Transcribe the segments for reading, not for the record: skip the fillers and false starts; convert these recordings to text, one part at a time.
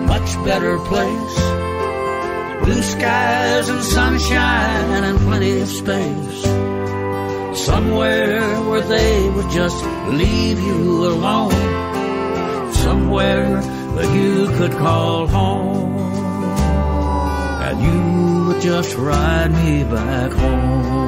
much better place. Blue skies and sunshine and plenty of space. Somewhere where they would just leave you alone. Somewhere that you could call home. And you would just ride me back home.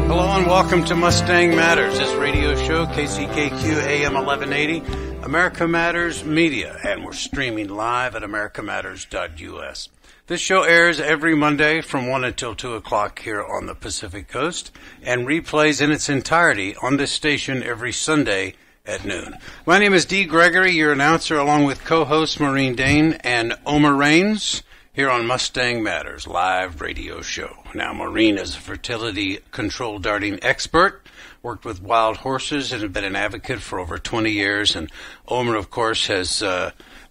Hello and welcome to Mustang Matters, this radio show, KCKQ AM 1180, America Matters Media, and we're streaming live at americamatters.us. This show airs every Monday from 1 until 2 o'clock here on the Pacific Coast and replays in its entirety on this station every Sunday at noon. My name is Dee Gregory, your announcer, along with co-hosts Maureen Dane and Omer Raines here on Mustang Matters live radio show. Now, Maureen is a fertility control darting expert, worked with wild horses and has been an advocate for over 20 years. And Omer, of course, has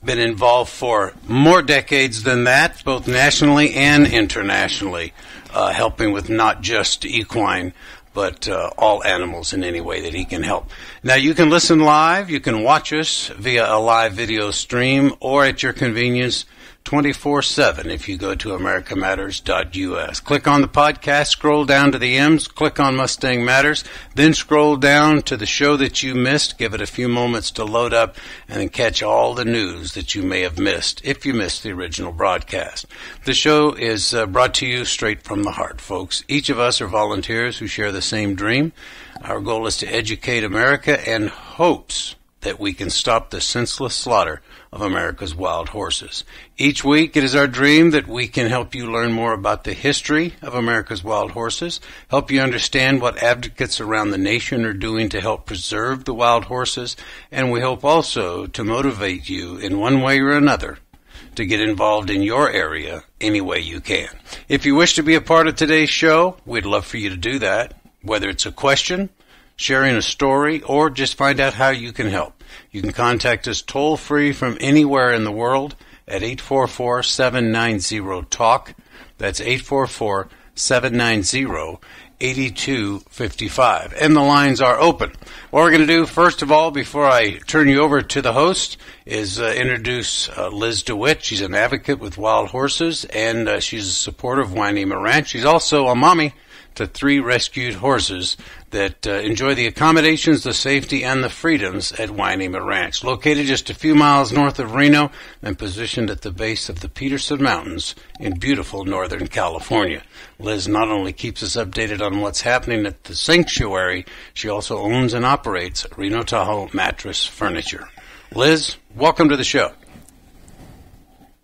been involved for more decades than that, both nationally and internationally, helping with not just equine, but all animals in any way that he can help. Now, you can listen live. You can watch us via a live video stream or at your convenience 24/7 if you go to americamatters.us. Click on the podcast, scroll down to the M's, click on Mustang Matters, then scroll down to the show that you missed, give it a few moments to load up, and then catch all the news that you may have missed if you missed the original broadcast. The show is brought to you straight from the heart, folks. Each of us are volunteers who share the same dream. Our goal is to educate America and hopes that we can stop the senseless slaughter of America's wild horses. Each week, it is our dream that we can help you learn more about the history of America's wild horses, help you understand what advocates around the nation are doing to help preserve the wild horses, and we hope also to motivate you in one way or another to get involved in your area any way you can. If you wish to be a part of today's show, we'd love for you to do that, whether it's a question, sharing a story, or just find out how you can help. You can contact us toll-free from anywhere in the world at 844-790-TALK. That's 844-790-8255. And the lines are open. What we're going to do, first of all, before I turn you over to the host, is introduce Liz DeWitt. She's an advocate with wild horses, and she's a supporter of Wainema Ranch. She's also a mommy to 3 rescued horses that enjoy the accommodations, the safety, and the freedoms at Wainema Ranch, located just a few miles north of Reno and positioned at the base of the Peterson Mountains in beautiful Northern California. Liz not only keeps us updated on what's happening at the sanctuary, she also owns and operates Reno Tahoe Mattress Furniture. Liz, welcome to the show.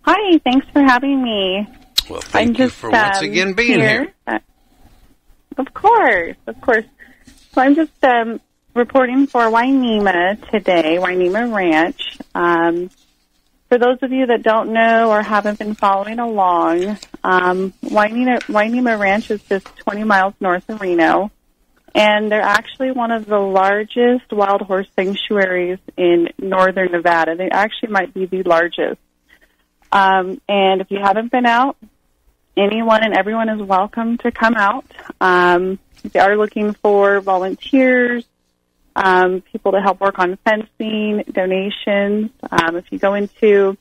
Hi, thanks for having me. Well, thank you for once again being here. Of course. So I'm just reporting for Wainema today, Wainema Ranch. For those of you that don't know or haven't been following along, Wainema Ranch is just 20 miles north of Reno, and they're actually one of the largest wild horse sanctuaries in northern Nevada. They actually might be the largest. And if you haven't been out, anyone and everyone is welcome to come out. They are looking for volunteers, people to help work on fencing, donations. If you go into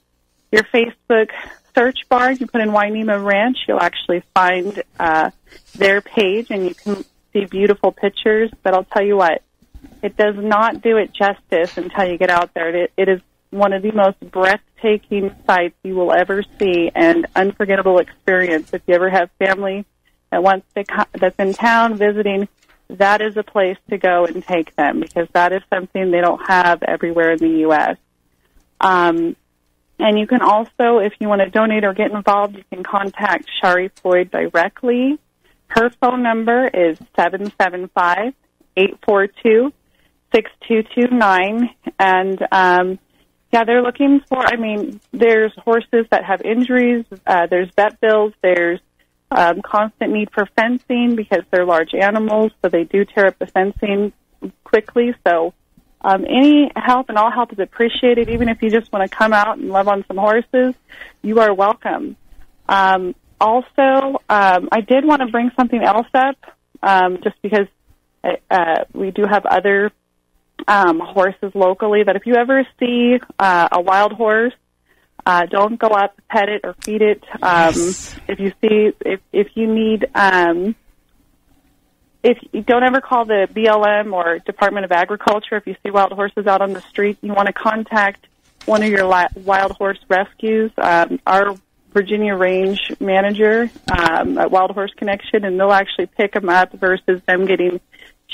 your Facebook search bar, you put in Wainema Ranch, you'll actually find their page, and you can see beautiful pictures. But I'll tell you what, it does not do it justice until you get out there. It is one of the most breathtaking sights you will ever see, and unforgettable experience. If you ever have family that wants to that's in town visiting, that is a place to go and take them, because that is something they don't have everywhere in the U.S. And you can also, if you want to donate or get involved, you can contact Shari Floyd directly. Her phone number is 775-842-6229, and yeah, they're looking for, there's horses that have injuries, there's vet bills, there's constant need for fencing because they're large animals, so they do tear up the fencing quickly. So any help and all help is appreciated. Even if you just want to come out and love on some horses, you are welcome. Also, I did want to bring something else up, just because we do have other horses locally that if you ever see a wild horse, don't go up, pet it, or feed it. If you see, if you need, if you don't ever call the BLM or Department of Agriculture if you see wild horses out on the street. You want to contact one of your wild horse rescues. Our Virginia Range manager at Wild Horse Connection, and they'll actually pick them up versus them getting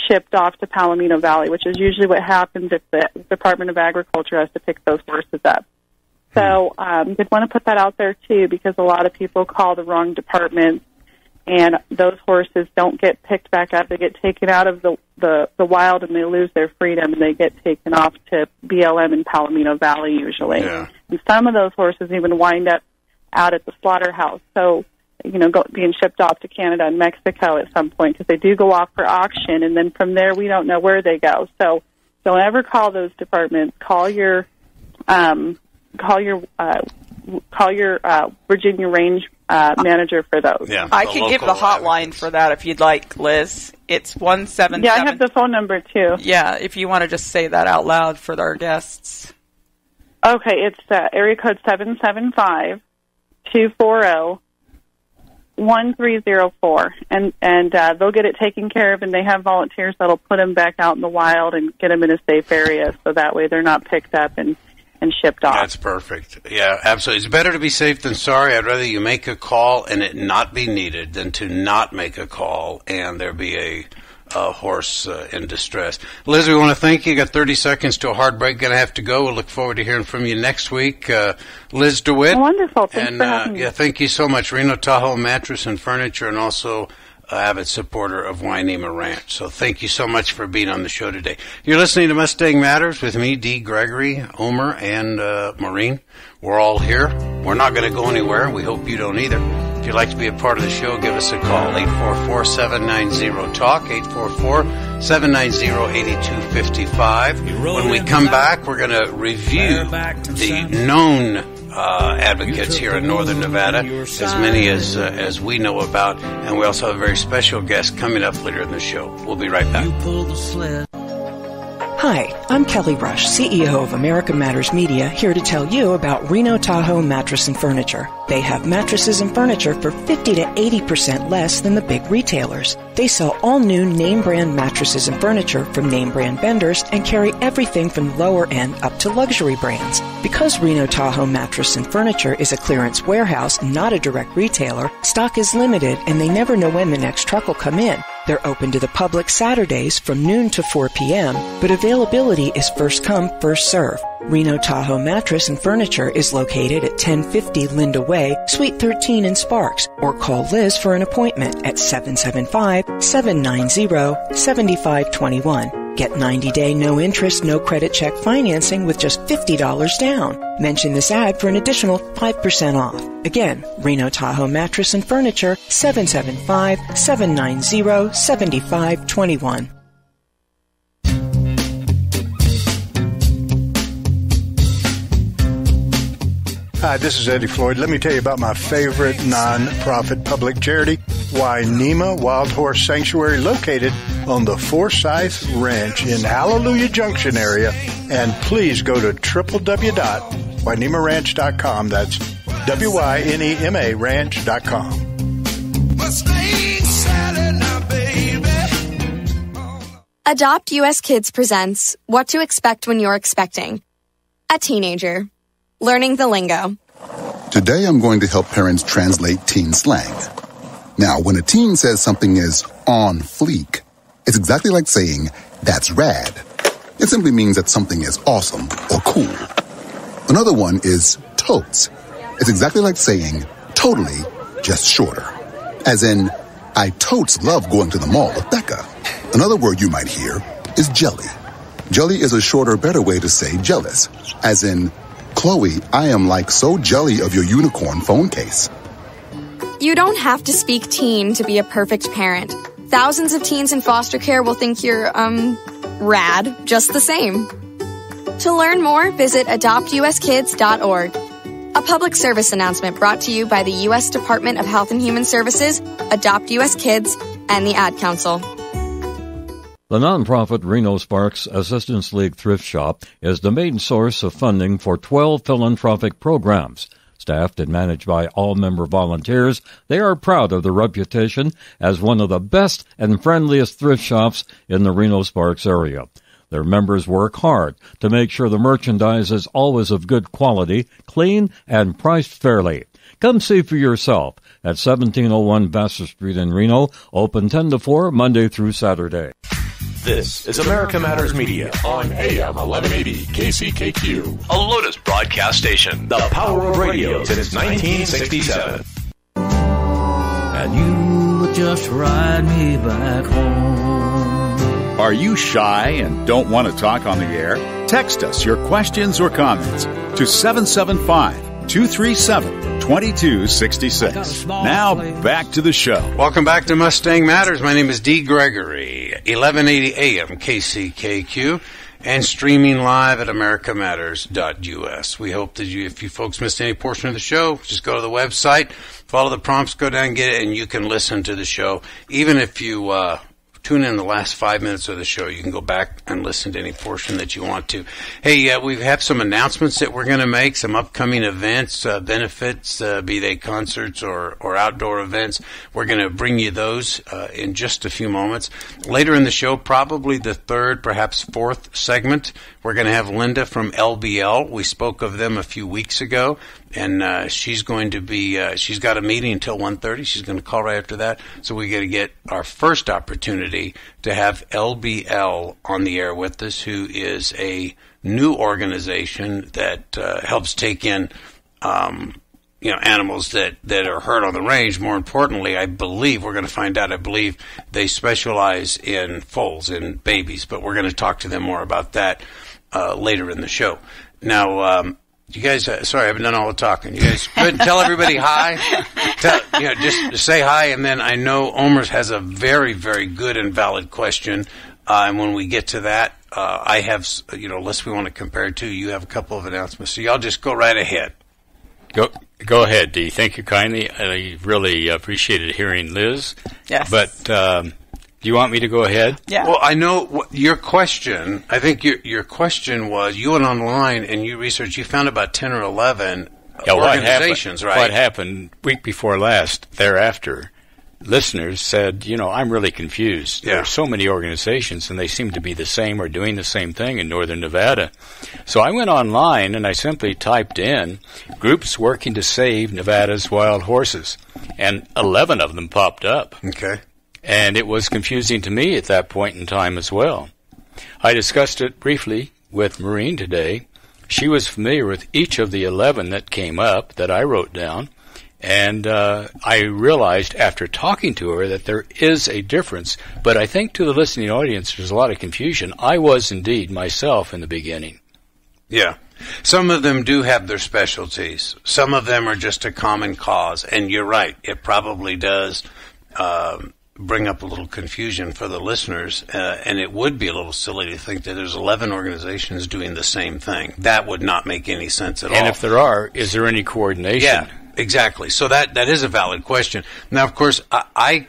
shipped off to Palomino Valley, which is usually what happens if the Department of Agriculture has to pick those horses up. So you'd want to put that out there, too, because a lot of people call the wrong department, and those horses don't get picked back up. They get taken out of the wild, and they lose their freedom, and they get taken off to BLM in Palomino Valley usually. Yeah. And some of those horses even wind up out at the slaughterhouse, so being shipped off to Canada and Mexico at some point, because they do go off for auction, and then from there we don't know where they go. So don't ever call those departments. Call your Virginia Range manager for those. Yeah, I can give the hotline for that if you'd like, Liz. It's 177. Yeah, I have the phone number too. Yeah, if you want to just say that out loud for our guests. Okay, it's area code 775-240-1304, and they'll get it taken care of, and they have volunteers that'll put them back out in the wild and get them in a safe area, so that way they're not picked up and shipped off. That's perfect. Yeah, absolutely. It's better to be safe than sorry. I'd rather you make a call and it not be needed than to not make a call and there be a horse in distress. Liz, we want to thank you. Got 30 seconds to a hard break. Going to have to go. We'll look forward to hearing from you next week. Liz DeWitt. Wonderful. Thanks for having me. Yeah, thank you so much. Reno Tahoe Mattress and Furniture, and also avid supporter of Wainema Ranch. So thank you so much for being on the show today. You're listening to Mustang Matters with me, Dee Gregory, Omer, and Maureen. We're all here. We're not going to go anywhere. We hope you don't either. If you'd like to be a part of the show, give us a call, 844-790-TALK, 844-790-8255. When we come back, we're going to review the known advocates here in Northern Nevada, as many as we know about, and we also have a very special guest coming up later in the show. We'll be right back. Hi, I'm Kelly Rush, CEO of America Matters Media, here to tell you about Reno Tahoe Mattress and Furniture. They have mattresses and furniture for 50 to 80% less than the big retailers. They sell all new name brand mattresses and furniture from name brand vendors and carry everything from lower end up to luxury brands. Because Reno Tahoe Mattress and Furniture is a clearance warehouse, not a direct retailer, stock is limited and they never know when the next truck will come in. They're open to the public Saturdays from noon to 4 p.m., but availability is first come, first serve. Reno Tahoe Mattress and Furniture is located at 1050 Linda Way, Suite 13 in Sparks, or call Liz for an appointment at 775-790-7521. Get 90-day no-interest, no-credit check financing with just $50 down. Mention this ad for an additional 5% off. Again, Reno Tahoe Mattress and Furniture, 775-790-7521. Hi, this is Eddie Floyd. Let me tell you about my favorite non-profit public charity, Wainema Wild Horse Sanctuary, located on the Forsyth Ranch in Hallelujah Junction area. And please go to www.wainemaranch.com. That's WYNEMA ranch.com. Adopt US Kids presents What to Expect When You're Expecting. A teenager. Learning the lingo. Today I'm going to help parents translate teen slang. Now, when a teen says something is on fleek, it's exactly like saying, that's rad. It simply means that something is awesome or cool. Another one is totes. It's exactly like saying, totally, just shorter. As in, I totes love going to the mall with Becca. Another word you might hear is jelly. Jelly is a shorter, better way to say jealous. As in, Chloe, I am like so jelly of your unicorn phone case. You don't have to speak teen to be a perfect parent. Thousands of teens in foster care will think you're, rad, just the same. To learn more, visit adoptuskids.org. A public service announcement brought to you by the U.S. Department of Health and Human Services, Adopt U.S. Kids, and the Ad Council. The nonprofit Reno Sparks Assistance League Thrift Shop is the main source of funding for 12 philanthropic programs. Staffed and managed by all-member volunteers, they are proud of their reputation as one of the best and friendliest thrift shops in the Reno Sparks area. Their members work hard to make sure the merchandise is always of good quality, clean, and priced fairly. Come see for yourself at 1701 Vassar Street in Reno, open 10 to 4, Monday through Saturday. This is America Matters Media on AM 1180 KCKQ, a Lotus broadcast station, the power of radio since 1967. And you would just ride me back home. Are you shy and don't want to talk on the air? Text us your questions or comments to 775-237-2266. Now, back to the show. Welcome back to Mustang Matters. My name is D. Gregory, 1180 AM KCKQ, and streaming live at americamatters.us. We hope that if you folks missed any portion of the show, just go to the website, follow the prompts, go down and get it, and you can listen to the show. Even if you tune in the last 5 minutes of the show, you can go back and listen to any portion that you want to. Hey, we have some announcements that we're going to make, some upcoming events, benefits, be they concerts or outdoor events. We're going to bring you those in just a few moments. Later in the show, probably the third, perhaps fourth segment, we're going to have Linda from LBL. We spoke of them a few weeks ago. And she's going to be, she's got a meeting until 1:30. She's going to call right after that. So we got to get our first opportunity to have LBL on the air with us, who is a new organization that helps take in, animals that are hurt on the range. More importantly, I believe, we're going to find out, I believe they specialize in foals, in babies. But we're going to talk to them more about that later in the show. Now, you guys, sorry, I haven't done all the talking. You guys go ahead and tell everybody hi. Just say hi, and then I know Omer's has a very, very good and valid question. And when we get to that, I have, unless we want to compare it to, you have a couple of announcements. So y'all just go right ahead. Go ahead, Dee. Thank you kindly. I really appreciated hearing Liz. Yes. But do you want me to go ahead? Yeah. Well, I know your question. I think your question was, you went online and you researched. You found about 10 or 11 organizations, right? What happened week before last? Thereafter, listeners said, I'm really confused. Yeah. There are so many organizations, and they seem to be the same or doing the same thing in northern Nevada. So I went online and I simply typed in groups working to save Nevada's wild horses, and 11 of them popped up. Okay. And it was confusing to me at that point in time as well. I discussed it briefly with Maureen today. She was familiar with each of the 11 that came up that I wrote down. And I realized after talking to her that there is a difference. But I think to the listening audience there's a lot of confusion. I was indeed myself in the beginning. Yeah. Some of them do have their specialties. Some of them are just a common cause. And you're right. It probably does bring up a little confusion for the listeners, and it would be a little silly to think that there's 11 organizations doing the same thing. That would not make any sense at all. And if there are, is there any coordination? Yeah, exactly. So that is a valid question. Now, of course, I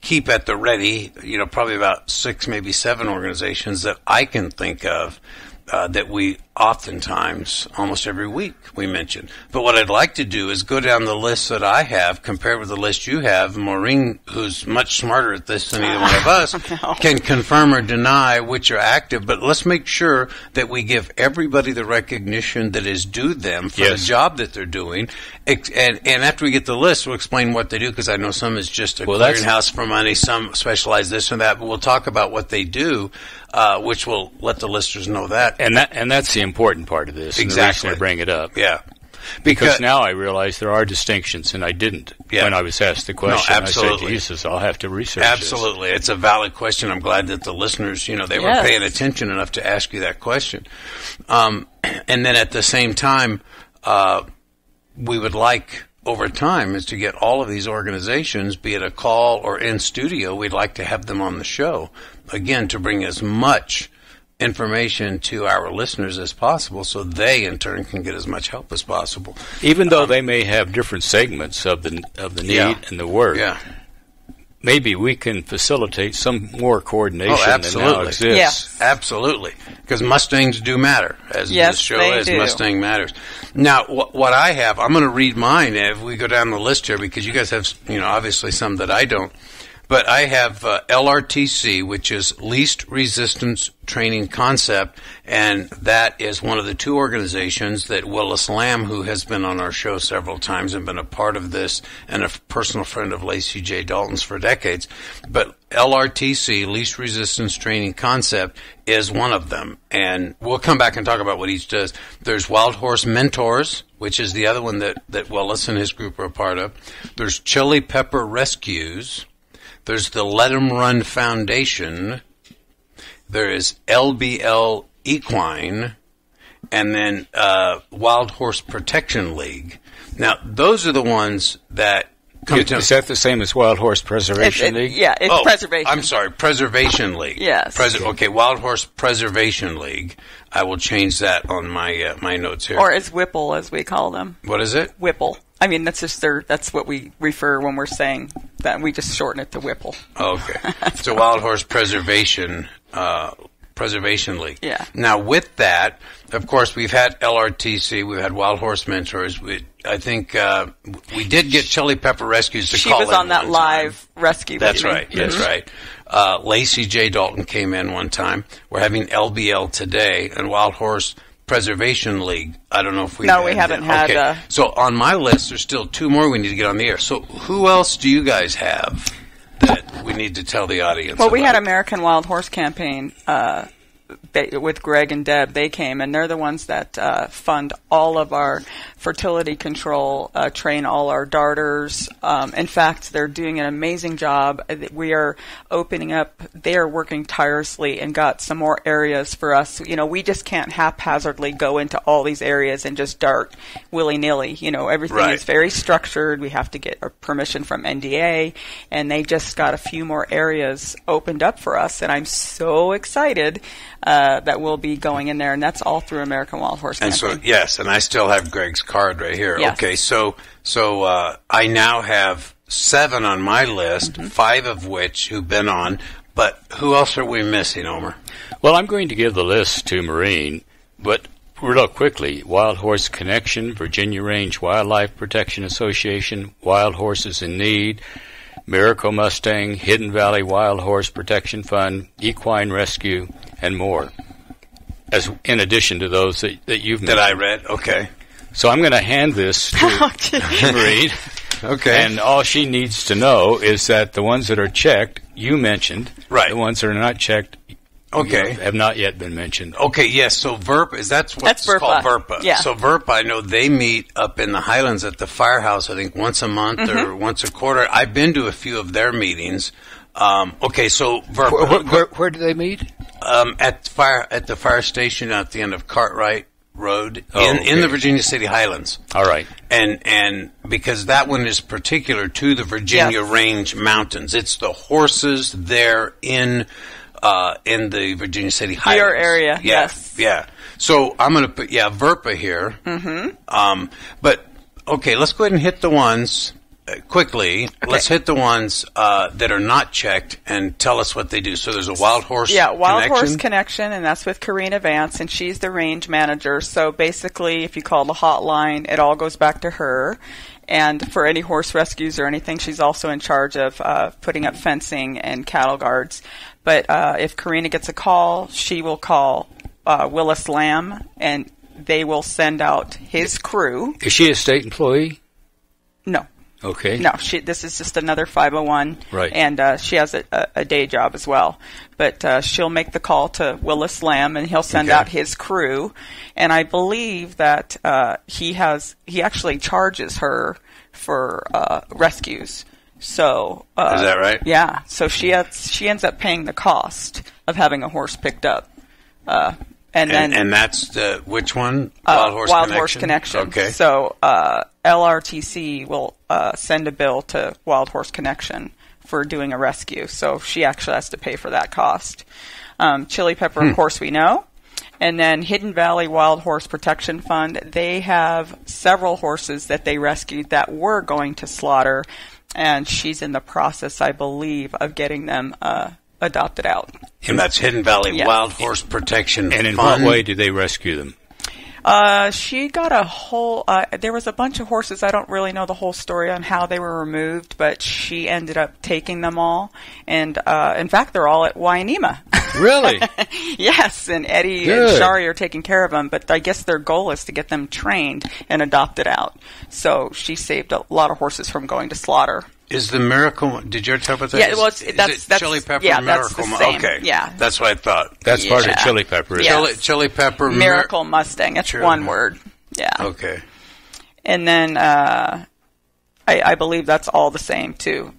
keep at the ready, probably about 6, maybe 7 organizations that I can think of that we oftentimes, almost every week, we mention. But what I'd like to do is go down the list that I have, compared with the list you have. Maureen, who's much smarter at this than either one of us, can confirm or deny which are active. But let's make sure that we give everybody the recognition that is due them for the job that they're doing. And after we get the list, we'll explain what they do, because I know some is just a clearinghouse for money, some specialize this and that. But we'll talk about what they do, which will let the listeners know that. And that's the important part of this. Exactly. And the reason I bring it up. Yeah. Because now I realize there are distinctions, and I didn't when I was asked the question. No, absolutely. I said, Jesus, I'll have to research Absolutely. It's a valid question. I'm glad that the listeners, they were paying attention enough to ask you that question. And then at the same time, we would like, over time, is to get all of these organizations, be it a call or in studio, we'd like to have them on the show, again, to bring as much information to our listeners as possible, so they in turn can get as much help as possible. Even though they may have different segments of the need and the work. Yeah. maybe we can facilitate some more coordination than now exists. Yes. Absolutely. Because Mustangs do matter, as this show is. Do. Mustang Matters. Now, what I have, I'm going to read mine if we go down the list here, because you guys have, obviously some that I don't. But I have LRTC, which is Least Resistance Training Concept, and that is one of the two organizations that Willis Lamb, who has been on our show several times and been a part of this, and a personal friend of Lacey J. Dalton's for decades. But LRTC, Least Resistance Training Concept, is one of them. And we'll come back and talk about what each does. There's Wild Horse Mentors, which is the other one that Willis and his group are a part of. There's Chili Pepper Rescues. There's the Let 'em Run Foundation. There is LBL Equine, and then Wild Horse Protection League. Now, those are the ones that come to... Is that the same as Wild Horse Preservation League? Yeah, it's Preservation. I'm sorry, Preservation League. Yes. Okay, Wild Horse Preservation League. I will change that on my my notes here. Or as Whipple, as we call them. What is it? Whipple. I mean, that's just that's what we refer when we're saying that. We just shorten it to Whipple. Okay. So Wild Horse Preservation League. Yeah. Now, with that, of course, we've had LRTC, we've had Wild Horse Mentors. I think we did get Chili Pepper Rescues to call in. She was on that live rescue. That's meeting. right. That's right. Lacey J. Dalton came in one time. We're having LBL today, and Wild Horse Preservation League. I don't know if we haven't had. Okay. So on my list, there's still two more we need to get on the air. So who else do you guys have that we need to tell the audience Well, about? we had American Wild Horse Campaign with Greg and Deb. They came, and they're the ones that fund all of our fertility control, train all our darters. In fact, they're doing an amazing job. We are opening up. They are working tirelessly and got some more areas for us. We just can't haphazardly go into all these areas and just dart willy-nilly. Everything is very structured. We have to get permission from NDA, and they just got a few more areas opened up for us, and I'm so excited that we'll be going in there, and that's all through American Wild Horse Campaign. And so, yes, and I still have Greg's card right here. Yes. Okay, so I now have 7 on my list, 5 of which who've been on, but who else are we missing, Omer? Well, I'm going to give the list to Maureen, but real quickly, Wild Horse Connection, Virginia Range Wildlife Protection Association, Wild Horses in Need, Miracle Mustang, Hidden Valley Wild Horse Protection Fund, Equine Rescue, and more. As in addition to those that you've mentioned. That I read? Okay. So I'm going to hand this to Maureen. Okay. And all she needs to know is that the ones that are checked, you mentioned. Right. The ones that are not checked, okay, have not yet been mentioned. Okay, yes. So VERPA, that's called VERPA. Yeah. So VERPA, I know they meet up in the Highlands at the firehouse, I think once a month or once a quarter. I've been to a few of their meetings. Okay, so VERPA. Where do they meet? At the fire station at the end of Cartwright Road in the Virginia City Highlands. All right. And because that one is particular to the Virginia Range Mountains. It's the horses there in the Virginia City Highlands. Your area, yes. Yeah. So I'm going to put, VERPA here. Mm-hmm. But, okay, let's go ahead and hit the ones quickly. Okay. Let's hit the ones that are not checked and tell us what they do. So there's a Wild Horse Connection. Wild Horse Connection, and that's with Karina Vance, and she's the range manager. So basically, if you call the hotline, it all goes back to her. And for any horse rescues or anything, she's also in charge of putting up fencing and cattle guards. But if Karina gets a call, she will call Willis Lamb, and they will send out his crew. Is she a state employee? No. Okay. No, this is just another 501. Right. And she has a day job as well. But she'll make the call to Willis Lamb, and he'll send out his crew. And I believe that he actually charges her for rescues. So is that right? Yeah. So she ends up paying the cost of having a horse picked up. And that's the which one? Wild Horse Connection. Okay. So LRTC will send a bill to Wild Horse Connection for doing a rescue. So she actually has to pay for that cost. Chili Pepper, of course, we know. And then Hidden Valley Wild Horse Protection Fund, they have several horses that they rescued that were going to slaughter, and she's in the process, I believe, of getting them adopted out. And that's Hidden Valley Wild Horse Protection Fund. And in what way do they rescue them? She got a whole, there was a bunch of horses. I don't really know the whole story on how they were removed, but she ended up taking them all. And, in fact, they're all at Wainema. Really? Yes, and Eddie and Shari are taking care of them, but I guess their goal is to get them trained and adopted out. So she saved a lot of horses from going to slaughter. Is the Miracle? Did you ever talk about that? Yeah, well, that's Chili Pepper yeah, Miracle. That's the same. Okay, yeah, that's what I thought. That's part of Chili Pepper. Yes. Chili Pepper Miracle Mustang. That's one word. Yeah. Okay. And then I believe that's all the same too.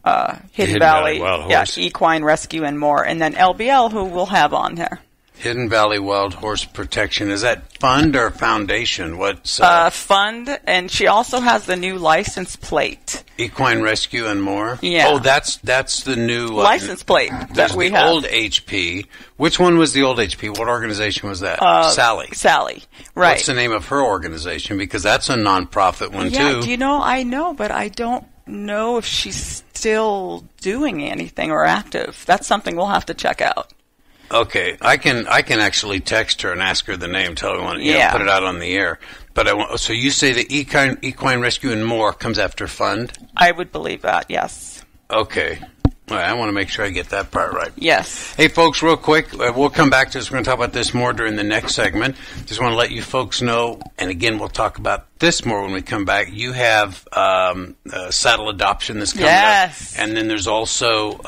Hidden Valley Wild Horse. Equine Rescue and more, and then LBL, who we'll have on there. Hidden Valley Wild Horse Protection. Is that fund or foundation? What's fund, and she also has the new license plate. Equine Rescue and more. Yeah. Oh, that's the new license plate that we have. Old HP. Which one was the old HP? What organization was that? Sally. Sally. Right. What's the name of her organization? Because that's a nonprofit one too. Do you know? I know, but I don't know if she's still doing anything or active. That's something we'll have to check out. Okay, I can actually text her and ask her the name. Tell her when put it out on the air. But so you say the equine rescue and more comes after fund? I would believe that. Yes. Okay. All right, I want to make sure I get that part right. Yes. Hey, folks, real quick, we'll come back to this. We're going to talk about this more during the next segment. Just want to let you folks know, and again, we'll talk about this more when we come back. You have saddle adoption that's coming up. And then there's also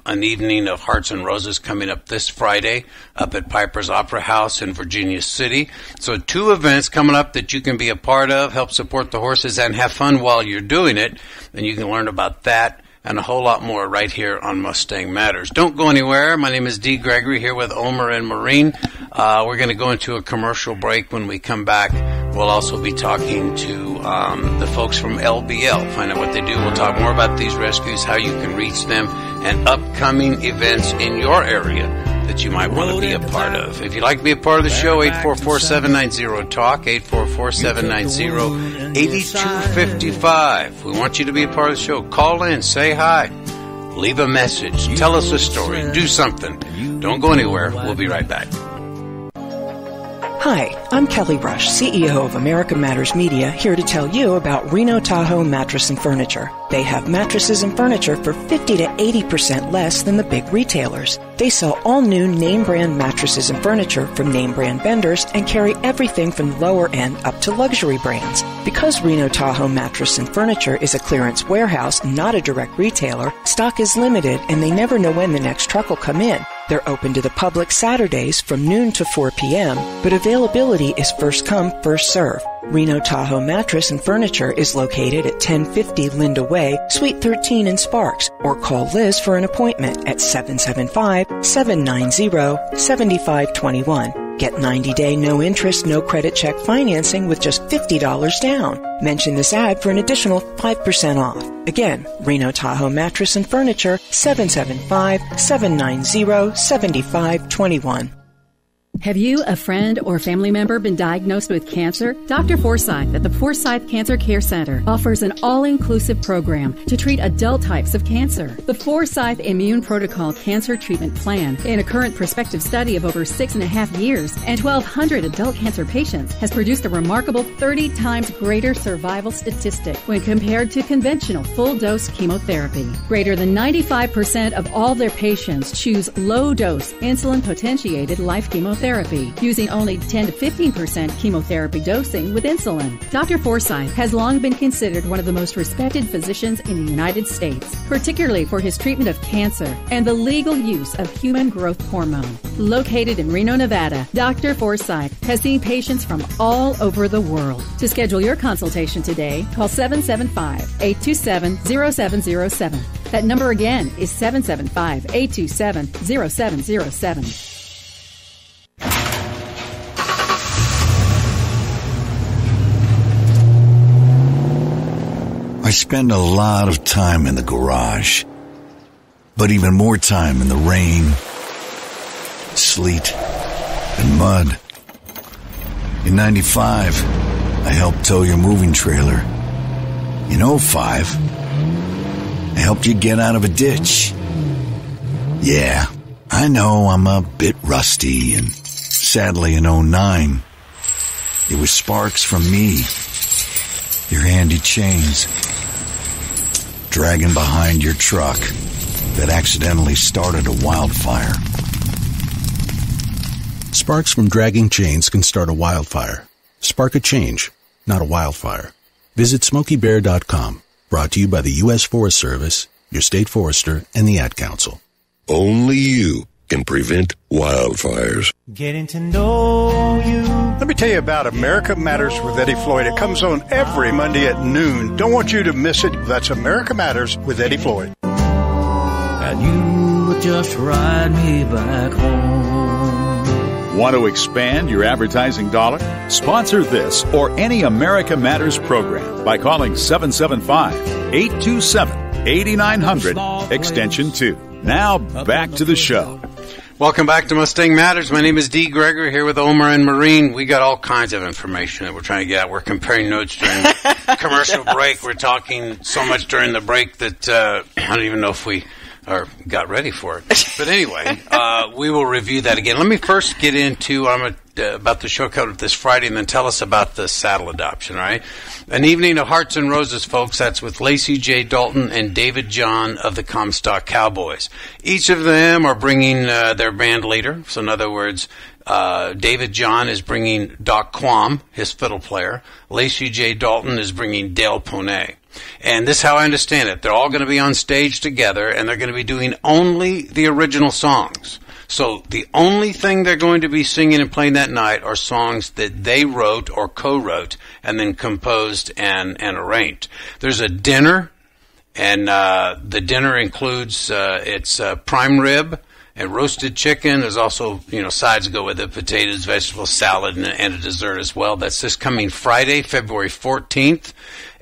an evening of Hearts and Roses coming up this Friday up at Piper's Opera House in Virginia City. So 2 events coming up that you can be a part of, help support the horses, and have fun while you're doing it. And you can learn about that and a whole lot more right here on Mustang Matters. Don't go anywhere. My name is Dee Gregory here with Omer and Maureen. We're going to go into a commercial break. When we come back, we'll also be talking to the folks from LBL, find out what they do. We'll talk more about these rescues, how you can reach them, and upcoming events in your area that you might want to be a part of. If you'd like to be a part of the show, 844-790-TALK, 844-790-8255. We want you to be a part of the show. Call in, say hi, leave a message, tell us a story, do something. Don't go anywhere. We'll be right back. Hi, I'm Kelly Rush, CEO of America Matters Media, here to tell you about Reno Tahoe Mattress and Furniture. They have mattresses and furniture for 50 to 80% less than the big retailers. They sell all new name brand mattresses and furniture from name brand vendors and carry everything from lower end up to luxury brands. Because Reno Tahoe Mattress and Furniture is a clearance warehouse, not a direct retailer, stock is limited and they never know when the next truck will come in. They're open to the public Saturdays from noon to 4 p.m., but availability is first come, first serve. Reno Tahoe Mattress and Furniture is located at 1050 Linda Way, Suite 13 in Sparks, or call Liz for an appointment at 775-790-7521. Get 90-day no-interest, no-credit check financing with just $50 down. Mention this ad for an additional 5% off. Again, Reno Tahoe Mattress and Furniture, 775-790-7521. Have you, a friend, or family member been diagnosed with cancer? Dr. Forsyth at the Forsyth Cancer Care Center offers an all-inclusive program to treat adult types of cancer. The Forsyth Immune Protocol Cancer Treatment Plan, in a current prospective study of over 6.5 years and 1,200 adult cancer patients, has produced a remarkable 30 times greater survival statistic when compared to conventional full-dose chemotherapy. Greater than 95% of all their patients choose low-dose insulin-potentiated life chemotherapy, using only 10 to 15% chemotherapy dosing with insulin. Dr. Forsyth has long been considered one of the most respected physicians in the United States, particularly for his treatment of cancer and the legal use of human growth hormone. Located in Reno, Nevada, Dr. Forsyth has seen patients from all over the world. To schedule your consultation today, call 775-827-0707. That number again is 775-827-0707. I spend a lot of time in the garage, but even more time in the rain, sleet, and mud. In 95, I helped tow your moving trailer. In 05, I helped you get out of a ditch. Yeah, I know I'm a bit rusty, and sadly in 09, it was sparks from me, your handy chains, dragging behind your truck that accidentally started a wildfire. Sparks from dragging chains can start a wildfire. Spark a change, not a wildfire. Visit SmokeyBear.com. Brought to you by the U.S. Forest Service, your state forester, and the Ad Council. Only you can prevent wildfires. Getting to know you. Let me tell you about America Matters with Eddie Floyd. It comes on every Monday at noon. Don't want you to miss it. That's America Matters with Eddie Floyd. And you would just ride me back home. Want to expand your advertising dollar? Sponsor this or any America Matters program by calling 775-827-8900, extension 2. Now, back to the show. Welcome back to Mustang Matters. My name is Dee Gregory here with Omar and Maureen. We got all kinds of information that we're trying to get out. We're comparing notes during the commercial break. We're talking so much during the break that I don't even know if we got ready for it. But anyway, we will review that again. Let me first get into about the show cover this Friday and then tell us about the saddle adoption, all right? An evening of Hearts and Roses, folks. That's with Lacey J. Dalton and David John of the Comstock Cowboys. Each of them are bringing their band leader. So in other words, David John is bringing Doc Quam, his fiddle player. Lacey J. Dalton is bringing Dale Poney. And this is how I understand it. They're all going to be on stage together, and they're going to be doing only the original songs. So the only thing they're going to be singing and playing that night are songs that they wrote or co-wrote and then composed and arranged. There's a dinner, and the dinner includes it's prime rib and roasted chicken. There's also, sides go with it, potatoes, vegetables, salad, and a dessert as well. That's this coming Friday, February 14th.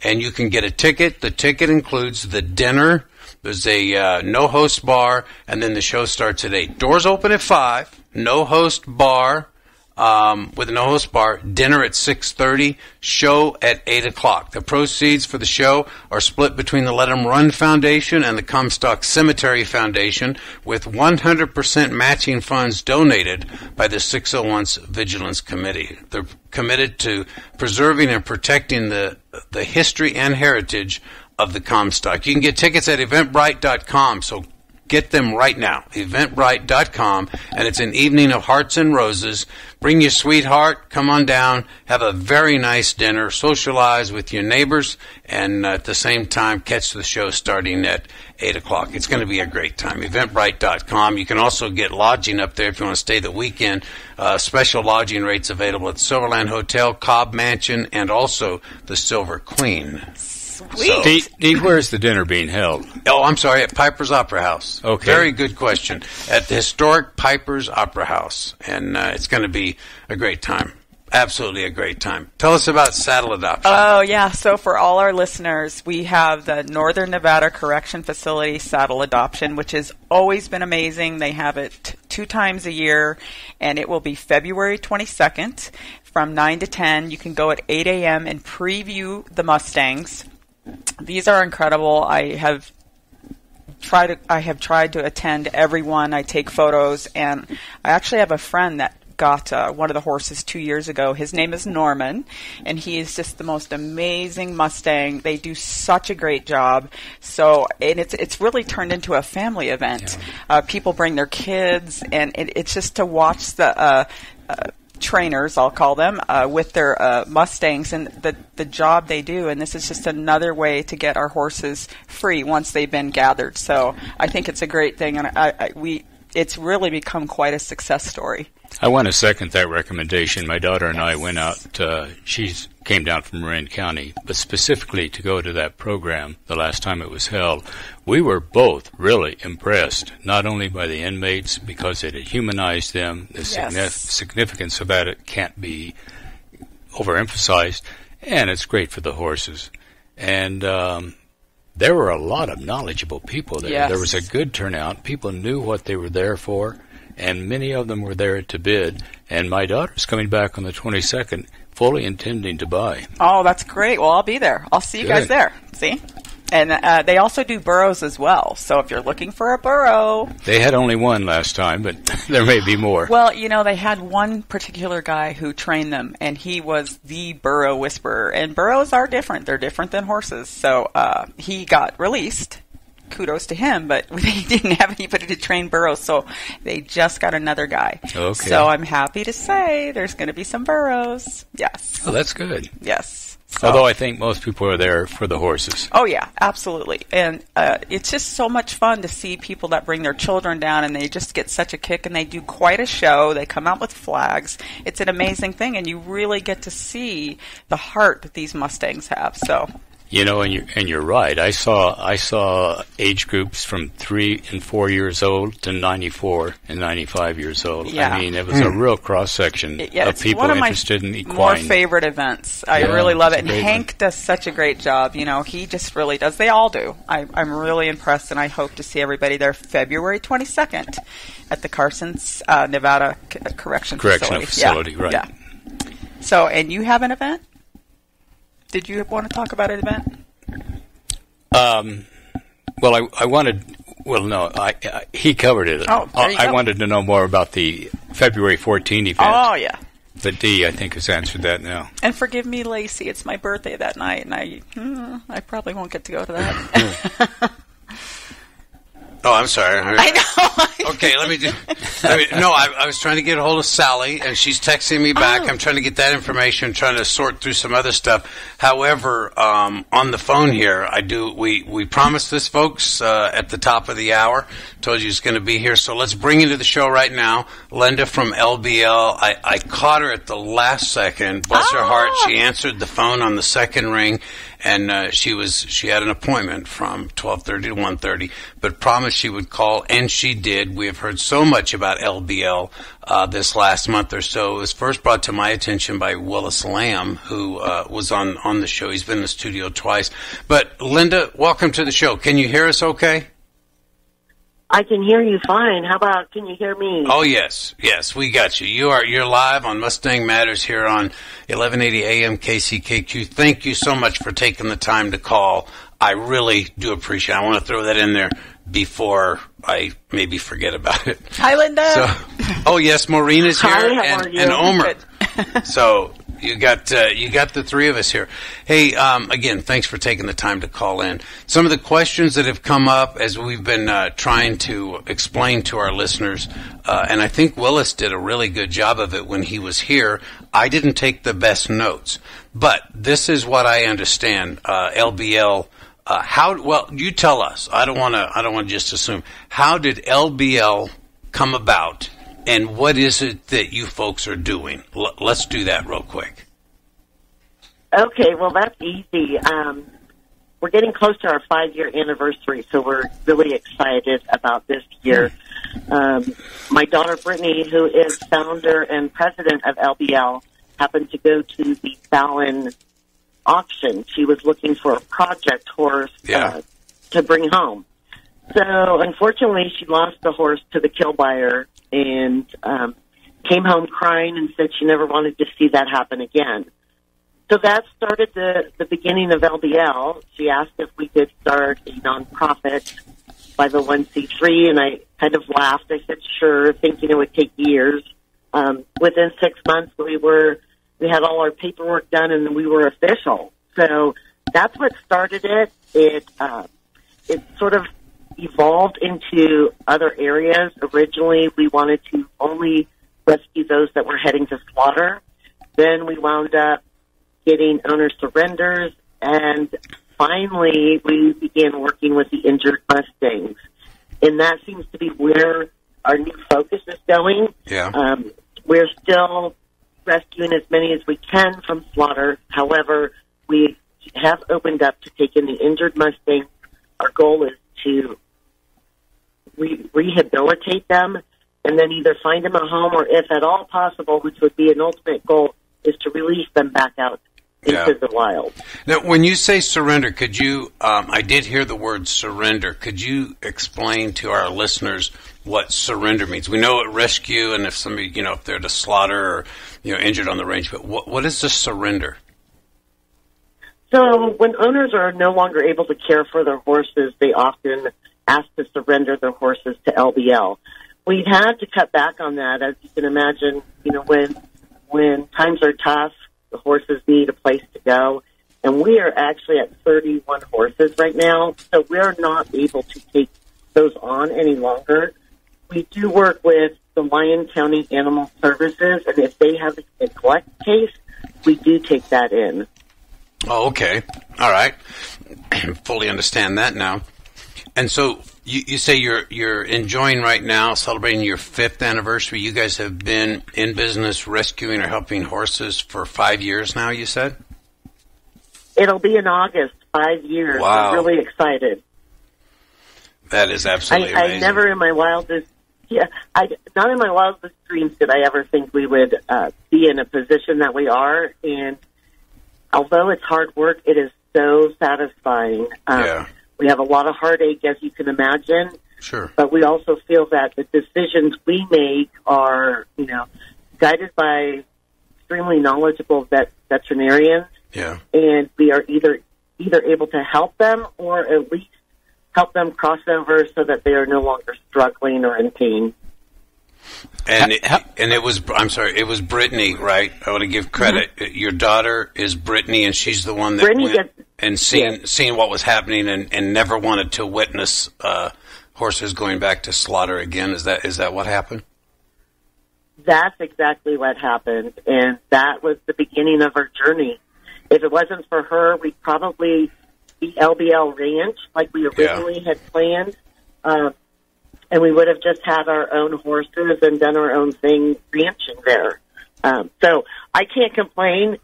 And you can get a ticket. The ticket includes the dinner. There's a no-host bar, and then the show starts at 8. Doors open at 5. No-host bar with a no-host bar. Dinner at 6:30. Show at 8 o'clock. The proceeds for the show are split between the Let 'em Run Foundation and the Comstock Cemetery Foundation, with 100% matching funds donated by the 601's Vigilance Committee. They're committed to preserving and protecting the history and heritage of the Comstock. You can get tickets at Eventbrite.com, so get them right now. Eventbrite.com, and it's an evening of Hearts and Roses. Bring your sweetheart, come on down, have a very nice dinner, socialize with your neighbors, and at the same time catch the show starting at 8 o'clock. It's going to be a great time. Eventbrite.com. You can also get lodging up there if you want to stay the weekend. Special lodging rates available at Silverland Hotel, Cobb Mansion, and also the Silver Queen. Sweet. Dee, where's the dinner being held? Oh, I'm sorry, at Piper's Opera House. Okay. Very good question. At the historic Piper's Opera House. And it's going to be a great time. Absolutely a great time. Tell us about saddle adoption. Oh, yeah. So for all our listeners, we have the Northern Nevada Correction Facility saddle adoption, which has always been amazing. They have it 2 times a year, and it will be February 22nd from 9 to 10. You can go at 8 a.m. and preview the Mustangs. These are incredible. I have tried to attend every one. I take photos, and I actually have a friend that got one of the horses 2 years ago. His name is Norman, and he is just the most amazing Mustang. They do such a great job. So, and it's really turned into a family event. Yeah. People bring their kids, and it's just to watch the trainers, I'll call them, with their Mustangs and the job they do. And this is just another way to get our horses free once they've been gathered. So I think it's a great thing, and it's really become quite a success story. I want to second that recommendation. My daughter and I went out. She came down from Marin County, but specifically to go to that program the last time it was held. We were both really impressed, not only by the inmates, because it had humanized them. The significance of that can't be overemphasized, and it's great for the horses. And there were a lot of knowledgeable people there. Yes. There was a good turnout. People knew what they were there for. and many of them were there to bid. And my daughter's coming back on the 22nd, fully intending to buy. Oh, that's great. Well, I'll be there. I'll see you guys there. See? And they also do burros as well. So if you're looking for a burro... They had only one last time, but there may be more. Well, they had one particular guy who trained them, and he was the burro whisperer. And burros are different. They're different than horses. So he got released. Kudos to him, but they didn't have anybody to train burros, so they just got another guy. Okay. So I'm happy to say there's going to be some burros. Yes. Oh, that's good. Yes. So. Although I think most people are there for the horses. Oh, yeah, absolutely. And it's just so much fun to see people that bring their children down, and they just get such a kick, and they do quite a show. They come out with flags. It's an amazing thing, and you really get to see the heart that these Mustangs have. So. And you're right. I saw age groups from 3 and 4 years old to 94 and 95 years old. Yeah. I mean, it was a real cross section of people interested in equine. More favorite events. I really love it. And Hank does such a great job. He just really does. They all do. I'm really impressed, and I hope to see everybody there February 22nd at the Carson's Nevada Correctional Facility. Right. Yeah. So, and you have an event? Did you want to talk about an event? Well, I wanted. Well, no, he covered it. Oh, there you go. I wanted to know more about the February 14 event. Oh, yeah. But Dee, I think, has answered that now. And forgive me, Lacey. It's my birthday that night, and I probably won't get to go to that. Oh, I'm sorry. I know. Okay, I was trying to get a hold of Sally, and she's texting me back. I'm trying to get that information, trying to sort through some other stuff. However, on the phone here, we promised this, folks, at the top of the hour. Told you it's going to be here, so let's bring into the show right now Linda from LBL. I caught her at the last second. Bless her heart, she answered the phone on the second ring. And she had an appointment from 12:30 to 1:30, but promised she would call, and she did. We have heard so much about LBL this last month or so. It was first brought to my attention by Willis Lamb, who was on the show. He's been in the studio twice. But Linda, welcome to the show. Can you hear us okay? I can hear you fine. How about, can you hear me? Oh, yes, we got you. You're live on Mustang Matters here on 1180 AM KCKQ. Thank you so much for taking the time to call. I really do appreciate it. I want to throw that in there before I maybe forget about it. Hi, Linda. Oh, yes, Maureen is here. Hi, how are you? And Omer. So you got the three of us here. Hey, again, thanks for taking the time to call in. Some of the questions that have come up as we've been trying to explain to our listeners, and I think Willis did a really good job of it when he was here. I didn't take the best notes, but this is what I understand. LBL. Well, you tell us. I don't want to just assume. How did LBL come about? And what is it that you folks are doing? Let's do that real quick. Okay, well, that's easy. We're getting close to our 5-year anniversary, so we're really excited about this year. My daughter, Brittany, who is founder and president of LBL, happened to go to the Fallon auction. She was looking for a project horse to bring home. So, unfortunately, she lost the horse to the kill buyer and came home crying and said she never wanted to see that happen again. So that started the beginning of LBL. She asked if we could start a nonprofit 501c3, and I kind of laughed. I said, sure, thinking it would take years. Within 6 months, we had all our paperwork done, and we were official. So that's what started it. It sort of evolved into other areas. Originally, we wanted to only rescue those that were heading to slaughter. Then we wound up getting owner surrenders, and finally we began working with the injured Mustangs. And that seems to be where our new focus is going. Yeah. We're still rescuing as many as we can from slaughter. However, we have opened up to take in the injured Mustangs. Our goal is to rehabilitate them and then either find them a home or, if at all possible, which would be an ultimate goal, is to release them back out into the wild. Now, when you say surrender, could you, I did hear the word surrender. Could you explain to our listeners what surrender means? We know at rescue, and if somebody, if they're to slaughter or, injured on the range, but what is the surrender? So when owners are no longer able to care for their horses, they often ask to surrender their horses to LBL. We've had to cut back on that, as you can imagine. When times are tough, the horses need a place to go, and we are actually at 31 horses right now, so we're not able to take those on any longer. We do work with the Lyon County Animal Services, and if they have a neglect case, we do take that in. Oh, okay. All right. Fully understand that now. And so you say you're enjoying right now, celebrating your 5th anniversary. You guys have been in business rescuing or helping horses for 5 years now, you said? It'll be in August, 5 years. Wow. I'm really excited. That is absolutely amazing. I never in my wildest, not in my wildest dreams did I ever think we would be in a position that we are. And although it's hard work, it is so satisfying. We have a lot of heartache, as you can imagine. Sure. But we also feel that the decisions we make are, guided by extremely knowledgeable veterinarians. Yeah. And we are either able to help them or at least help them cross over so that they are no longer struggling or in pain. And it was Brittany, right? I want to give credit. Mm-hmm. Your daughter is Brittany, and she's the one that went and seeing what was happening and never wanted to witness horses going back to slaughter again. Is that what happened? That's exactly what happened, and that was the beginning of our journey. If it wasn't for her, we'd probably be LBL Ranch like we originally had planned. And we would have just had our own horses and done our own thing ranching there. So I can't complain.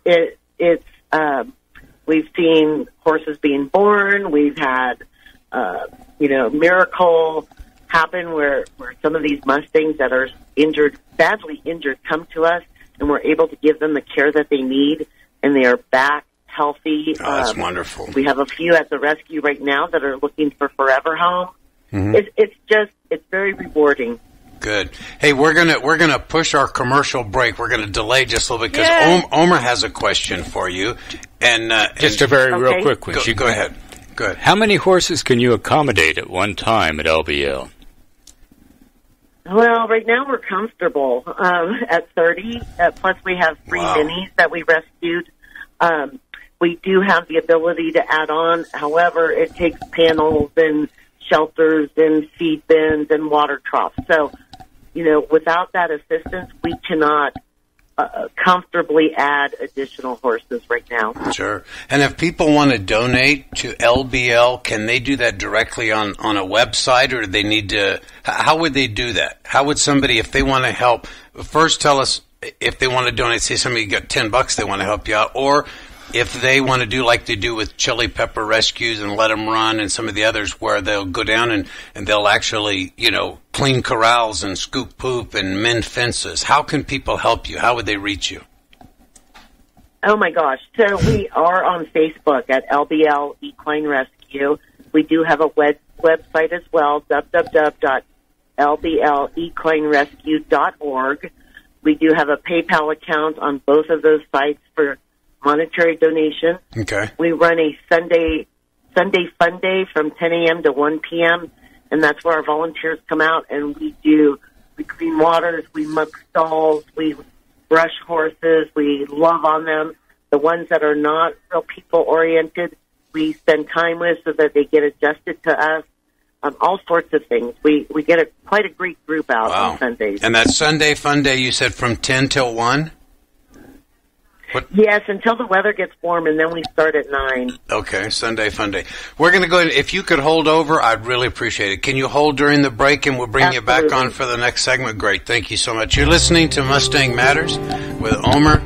We've seen horses being born. We've had, miracle happen where some of these Mustangs that are badly injured, come to us, and we're able to give them the care that they need, and they are back healthy. Oh, that's wonderful. We have a few at the rescue right now that are looking for forever home. Mm-hmm. It's very rewarding. Good. Hey, we're gonna push our commercial break. We're gonna delay just a little bit because Omer has a question for you, and just a very real quick one. Go ahead. Go ahead. How many horses can you accommodate at one time at LBL? Well, right now we're comfortable at 30. Plus, we have 3 minis that we rescued. We do have the ability to add on. However, it takes panels and shelters and feed bins and water troughs. So, without that assistance, we cannot comfortably add additional horses right now. Sure. And if people want to donate to LBL, can they do that directly on a website, or do they need to? How would they do that? How would somebody, if they want to help, first tell us if they want to donate, say somebody got $10 they want to help you out, or if they want to do like they do with Chili Pepper Rescues and Let Them Run and some of the others where they'll go down and they'll actually, clean corrals and scoop poop and mend fences. How can people help you? How would they reach you? Oh, my gosh. So we are on Facebook at LBL Equine Rescue. We do have a website as well, www.lblequinerescue.org. We do have a PayPal account on both of those sites for monetary donation. Okay. We run a Sunday fun day from 10 a.m. to 1 p.m., and that's where our volunteers come out, and we clean waters, we muck stalls, we brush horses, we love on them. The ones that are not real people-oriented, we spend time with so that they get adjusted to us. All sorts of things. We get quite a great group out on Sundays. And that Sunday fun day, you said from 10 till 1? What? Yes, until the weather gets warm, and then we start at 9. Okay, Sunday fun day. We're going to go ahead. If you could hold over, I'd really appreciate it. Can you hold during the break, and we'll bring you back on for the next segment? Great. Thank you so much. You're listening to Mustang Matters with Omer,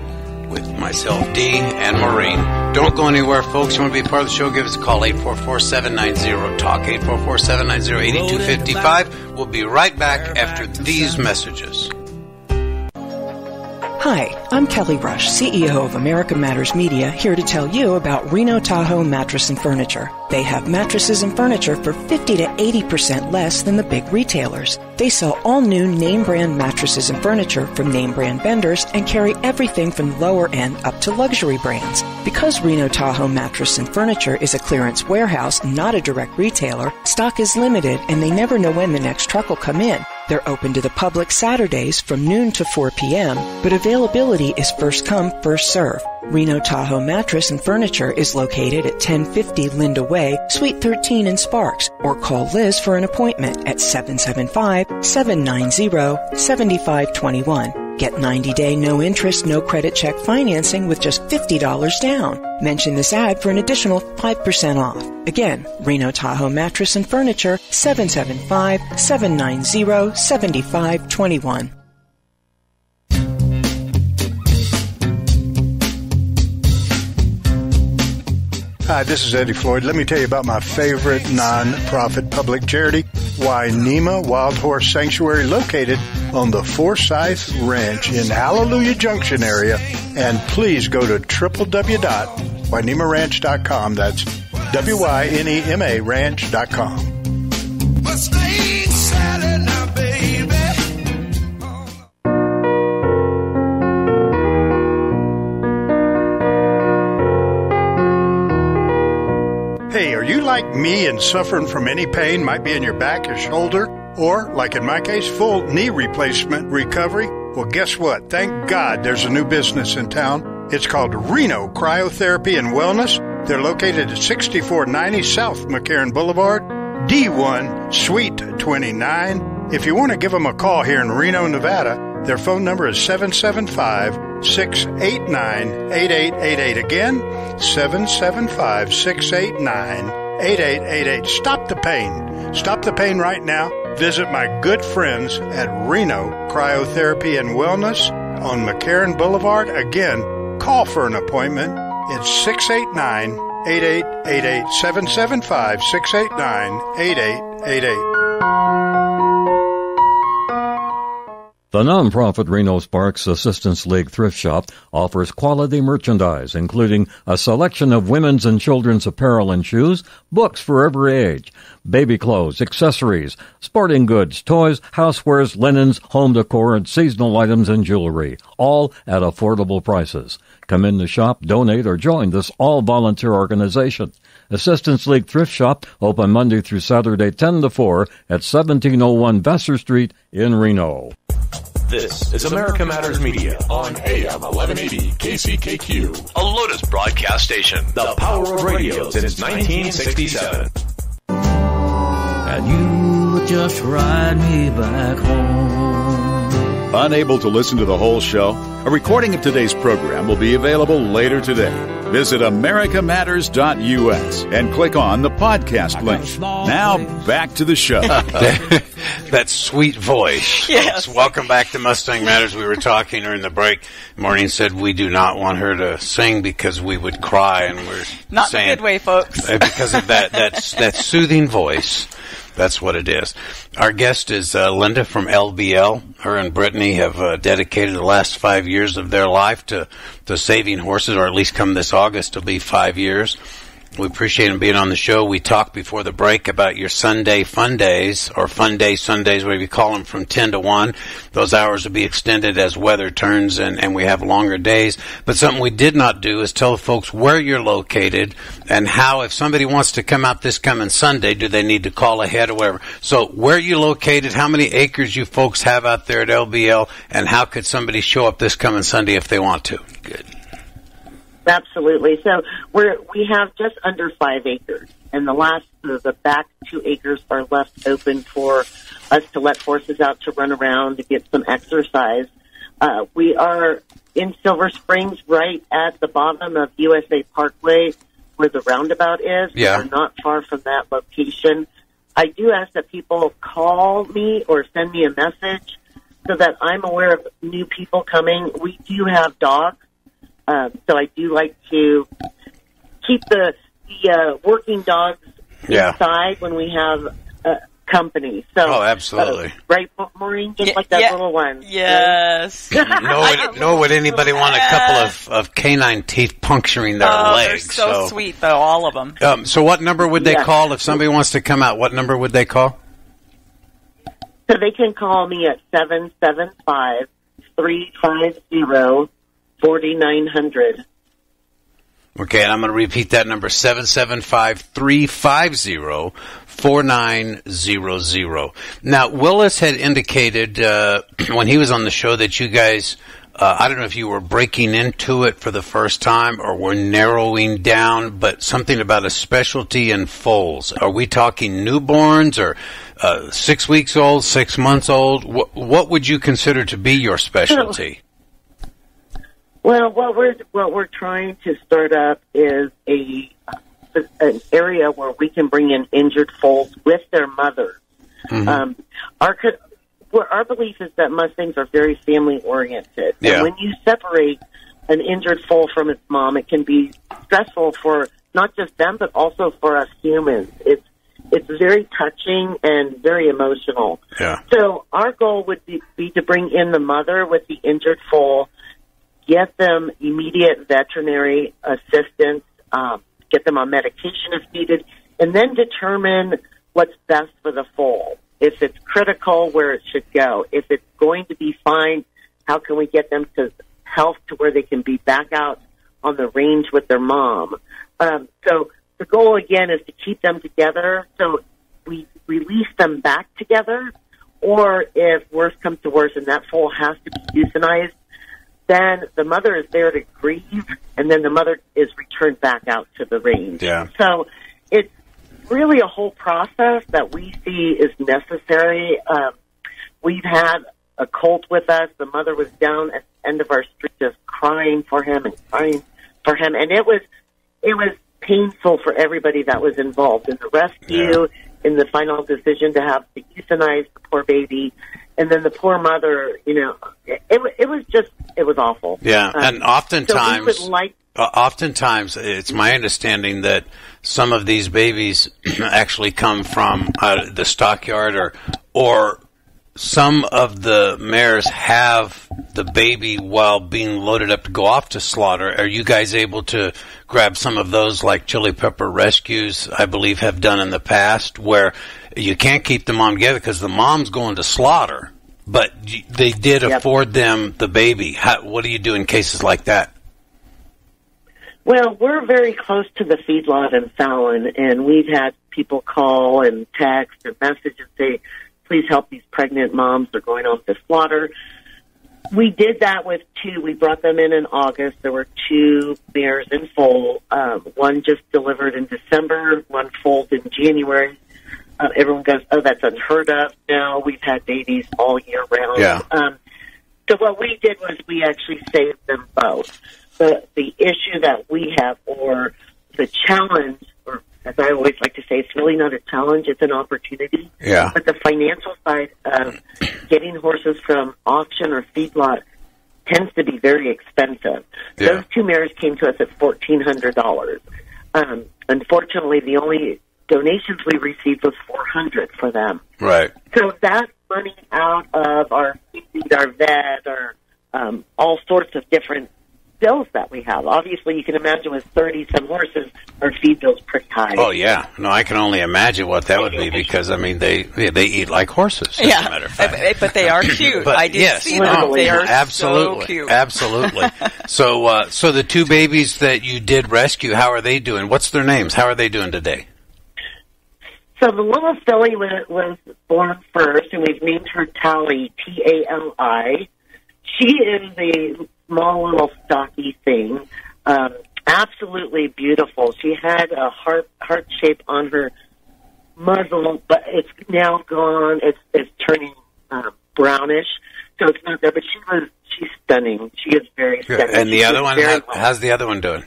with myself, Dee, and Maureen. Don't go anywhere, folks. You want to be part of the show, give us a call, 844-790-TALK, 844-790-8255. We'll be right back after these messages. Hi, I'm Kelly Rush, CEO of America Matters Media, here to tell you about Reno Tahoe Mattress and Furniture. They have mattresses and furniture for 50 to 80% less than the big retailers. They sell all new name brand mattresses and furniture from name brand vendors and carry everything from lower end up to luxury brands. Because Reno Tahoe Mattress and Furniture is a clearance warehouse, not a direct retailer, stock is limited and they never know when the next truck will come in. They're open to the public Saturdays from noon to 4 p.m., but availability is first come, first serve. Reno Tahoe Mattress and Furniture is located at 1050 Linda Way, Suite 13 in Sparks, or call Liz for an appointment at 775-790-7521. Get 90-day no-interest, no-credit check financing with just $50 down. Mention this ad for an additional 5% off. Again, Reno Tahoe Mattress and Furniture, 775-790-7521. Hi, this is Eddie Floyd. Let me tell you about my favorite non-profit public charity, Wainema Wild Horse Sanctuary, located on the Forsyth Ranch in Hallelujah Junction area. And please go to www.wainemaranch.com. That's WYNEMA ranch.com. Mustang Sally now, baby. Hey, are you like me and suffering from any pain? Might be in your back or shoulder, or, like in my case, full knee replacement recovery? Well, guess what? Thank God there's a new business in town. It's called Reno Cryotherapy and Wellness. They're located at 6490 South McCarran Boulevard, D1, Suite 29. If you want to give them a call here in Reno, Nevada, their phone number is 775-689-8888. Again, 775-689-8888. Stop the pain. Stop the pain right now. Visit my good friends at Reno Cryotherapy and Wellness on McCarran Boulevard. Again, call for an appointment. It's 689-8888. 775-689-8888. The nonprofit Reno Sparks Assistance League Thrift Shop offers quality merchandise, including a selection of women's and children's apparel and shoes, books for every age, baby clothes, accessories, sporting goods, toys, housewares, linens, home decor, and seasonal items and jewelry, all at affordable prices. Come in to shop, donate, or join this all-volunteer organization. Assistance League Thrift Shop, open Monday through Saturday 10 to 4 at 1701 Vassar Street in Reno. This is America Matters Media on AM 1180 KCKQ, a Lotus broadcast station. The power of radio since 1967. And you would just ride me back home. Unable to listen to the whole show? A recording of today's program will be available later today. Visit americamatters.us and click on the podcast link. Now, back to the show. That sweet voice. Yes. Folks. Welcome back to Mustang Matters. We were talking during the break. Maureen said we do not want her to sing because we would cry, and we're not saying, in a good way, folks. Because of that soothing voice. That's what it is. Our guest is Linda from LBL. Her and Brittany have dedicated the last 5 years of their life to saving horses, or at least come this August will be 5 years. We appreciate them being on the show. We talked before the break about your Sunday fun days, or fun day Sundays, whatever you call them, from 10 to 1. Those hours will be extended as weather turns and we have longer days. But something we did not do is tell the folks where you're located and how, if somebody wants to come out this coming Sunday, do they need to call ahead or whatever. So where are you located, how many acres you folks have out there at LBL, and how could somebody show up this coming Sunday if they want to? Good. Absolutely. So we have just under 5 acres, and the back 2 acres are left open for us to let horses out to run around to get some exercise. We are in Silver Springs, right at the bottom of USA Parkway, where the roundabout is. Yeah. We're not far from that location. I do ask that people call me or send me a message so that I'm aware of new people coming. We do have dogs. So I do like to keep the working dogs inside when we have company. So, oh, absolutely. Right, Maureen? Just like that little one. Yes. Nor would anybody want a couple of canine teeth puncturing their legs. They're so sweet, though, all of them. So what number would they call if somebody wants to come out? What number would they call? So they can call me at 775-350-4900. Okay, and I'm going to repeat that number, 775-350-4900. Now, Willis had indicated when he was on the show that you guys, I don't know if you were breaking into it for the first time or were narrowing down, but something about a specialty in foals. Are we talking newborns or 6 weeks old, 6 months old? What would you consider to be your specialty? Well, what we're trying to start up is an area where we can bring in injured foals with their mothers. Mm-hmm. Our belief is that Mustangs are very family oriented, and when you separate an injured foal from its mom, it can be stressful for not just them but also for us humans. It's very touching and very emotional. Yeah. So our goal would be to bring in the mother with the injured foal, get them immediate veterinary assistance, get them on medication if needed, and then determine what's best for the foal. If it's critical, where it should go. If it's going to be fine, how can we get them to health to where they can be back out on the range with their mom? So the goal, again, is to keep them together so we release them back together, or if worse comes to worse and that foal has to be euthanized, then the mother is there to grieve, and then the mother is returned back out to the range. Yeah. So it's really a whole process that we see is necessary. We've had a colt with us. The mother was down at the end of our street just crying for him, and it was painful for everybody that was involved in the rescue, in the final decision to have to euthanize the poor baby. And then the poor mother, it was awful. Yeah, and oftentimes, so oftentimes it's my understanding that some of these babies actually come from the stockyard, or some of the mares have the baby while being loaded up to go off to slaughter. Are you guys able to grab some of those, like Chili Pepper Rescues, I believe, have done in the past, where you can't keep the mom together because the mom's going to slaughter, but they did afford them the baby? What do you do in cases like that? Well, we're very close to the feedlot in Fallon, and we've had people call and text and message and say, please help these pregnant moms. They're going off to slaughter. We did that with two. We brought them in August. There were two mares in foal. One just delivered in December, one foaled in January. Everyone goes, oh, that's unheard of. No, we've had babies all year round. Yeah. So what we did was we actually saved them both. The issue that we have, or the challenge, or as I always like to say, it's really not a challenge, it's an opportunity. Yeah. But the financial side of getting horses from auction or feedlot tends to be very expensive. Yeah. Those two mares came to us at $1,400. Unfortunately, the only donations we received was $400 for them. Right. So that's money out of our feed, our vet, or all sorts of different bills that we have. Obviously, you can imagine with 30-some horses, our feed bill's pretty high. Oh, yeah. No, I can only imagine what that would be because, I mean, they eat like horses, as a matter of fact. But they are cute. But I did see them. They are so cute. Absolutely. So the two babies that you did rescue, how are they doing? What's their names? How are they doing today? So the little filly was born first, and we've named her Tally, Tali. She is a small little stocky thing, absolutely beautiful. She had a heart shape on her muzzle, but it's now gone. It's turning brownish, so it's not there. But she's stunning. She is very stunning. And the other one, how's the other one doing?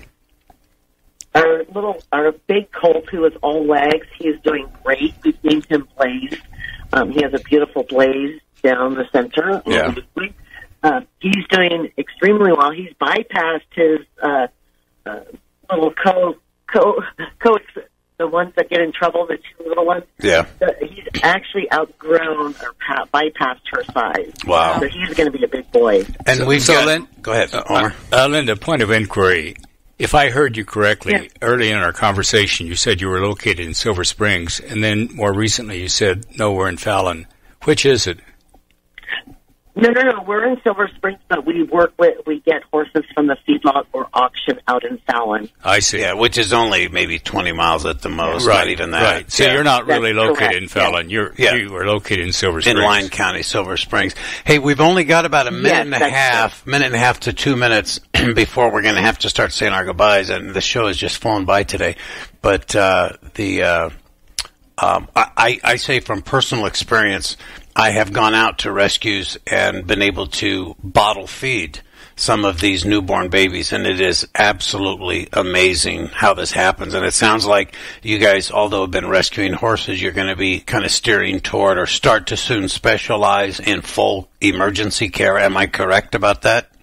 Our big colt, who is all legs, he is doing great. We've named him Blaze. He has a beautiful blaze down the center. Yeah. He's doing extremely well. He's bypassed his little the ones that get in trouble, the two little ones. Yeah. He's actually outgrown or bypassed her size. Wow. So he's going to be a big boy. And we've got... Go ahead, Homer. Linda, point of inquiry. If I heard you correctly, early in our conversation, you said you were located in Silver Springs, and then more recently you said, no, we're in Fallon. Which is it? No. We're in Silver Springs, but we get horses from the feedlot or auction out in Fallon. I see. Yeah, which is only maybe 20 miles at the most, right, not even that. Right. So you're not really That's located correct. in Fallon. You are located in Silver Springs. In Lyon County, Silver Springs. Hey, we've only got about a minute and a half to 2 minutes before we're going to have to start saying our goodbyes, and the show has just flown by today. But I say from personal experience, I have gone out to rescues and been able to bottle feed some of these newborn babies, and it is absolutely amazing how this happens. And it sounds like you guys, although have been rescuing horses, you're going to be kind of steering toward or start to soon specialize in full emergency care. Am I correct about that?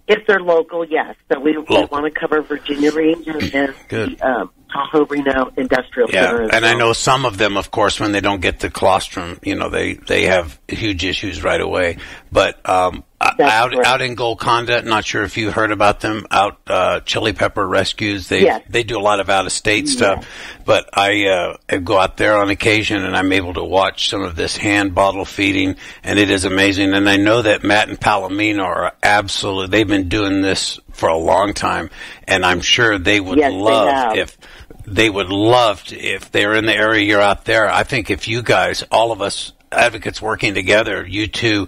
If they're local, yes. So we want to cover Virginia Range and the Tahoe Reno Industrial Center. Yeah, and I know some of them, of course, when they don't get the colostrum, they have huge issues right away. But out in Golconda, not sure if you heard about them, out Chili Pepper Rescues. They do a lot of out-of-state stuff. But I go out there on occasion, and I'm able to watch some of this hand bottle feeding, and it is amazing. And I know that Matt and Palomino are they've been doing this for a long time, and I'm sure they would love if they're in the area you're out there. I think if you guys, all of us advocates working together, you two,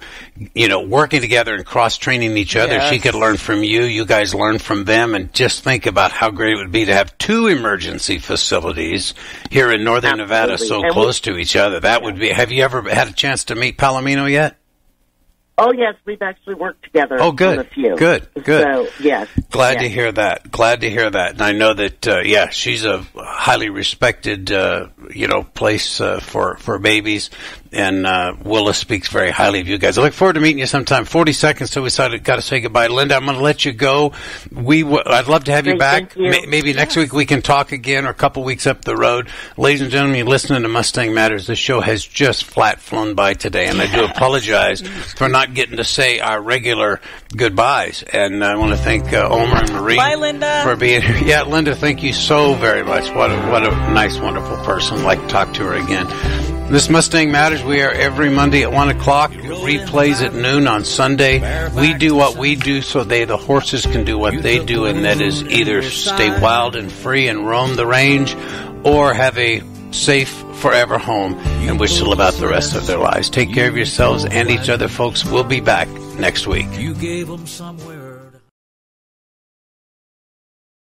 working together and cross-training each other, she could learn from you, you guys learn from them, and just think about how great it would be to have two emergency facilities here in northern Nevada so close to each other. That would be, have you ever had a chance to meet Palomino yet? Oh, yes, we've actually worked together. Oh, good. On a few. Good. So, yes. Glad to hear that. And I know that, she's a highly respected, place for babies. And Willa speaks very highly of you guys. I look forward to meeting you sometime. 40 seconds, so we got to say goodbye. Linda, I'm going to let you go. I'd love to have you back. Maybe next week we can talk again, or a couple weeks up the road. Ladies and gentlemen, you're listening to Mustang Matters. This show has just flat flown by today, and I do apologize for not getting to say our regular goodbyes. And I want to thank Omer and Marie. Bye, Linda. For being here. Yeah, Linda, thank you so very much. What a nice, wonderful person. I'd like to talk to her again. This Mustang Matters, we are every Monday at 1 o'clock. Replays at noon on Sunday. We do what we do so the horses can do what they do, and that is either stay wild and free and roam the range, or have a safe forever home in which to live out the rest of their lives. Take care of yourselves and each other, folks. We'll be back next week. You gave them somewhere